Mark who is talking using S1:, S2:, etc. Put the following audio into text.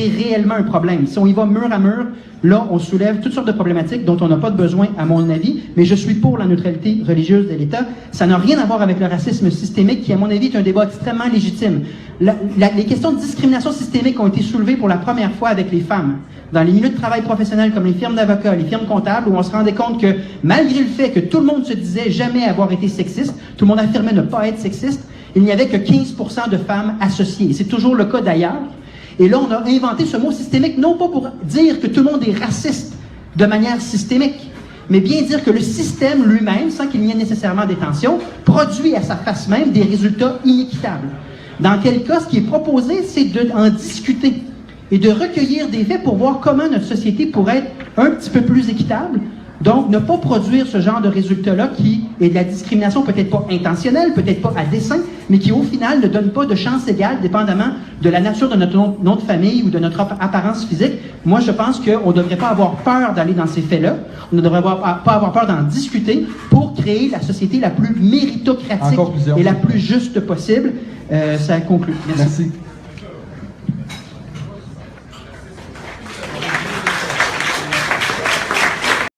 S1: réellement un problème. Si on y va mur à mur, là, on soulève toutes sortes de problématiques dont on n'a pas de besoin, à mon avis, mais je suis pour la neutralité religieuse de l'État. Ça n'a rien à voir avec le racisme systémique, qui, à mon avis, est un débat extrêmement légitime. Les questions de discrimination systémique ont été soulevées pour la première fois avec les femmes, dans les milieux de travail professionnels comme les firmes d'avocats, les firmes comptables, où on se rendait compte que, malgré le fait que tout le monde se disait jamais avoir été sexiste, tout le monde affirmait ne pas être sexiste, il n'y avait que 15% de femmes associées. C'est toujours le cas d'ailleurs. Et là, on a inventé ce mot systémique, non pas pour dire que tout le monde est raciste de manière systémique, mais bien dire que le système lui-même, sans qu'il n'y ait nécessairement des tensions, produit à sa face même des résultats inéquitables. Dans quel cas, ce qui est proposé, c'est d'en discuter et de recueillir des faits pour voir comment notre société pourrait être un petit peu plus équitable. Donc, ne pas produire ce genre de résultat-là qui est de la discrimination peut-être pas intentionnelle, peut-être pas à dessein, mais qui au final ne donne pas de chance égale dépendamment de la nature de notre nom de famille ou de notre apparence physique. Moi, je pense qu'on ne devrait pas avoir peur d'aller dans ces faits-là. On ne devrait pas avoir peur d'en discuter pour créer la société la plus méritocratique et la plus juste possible. Ça conclut. Merci.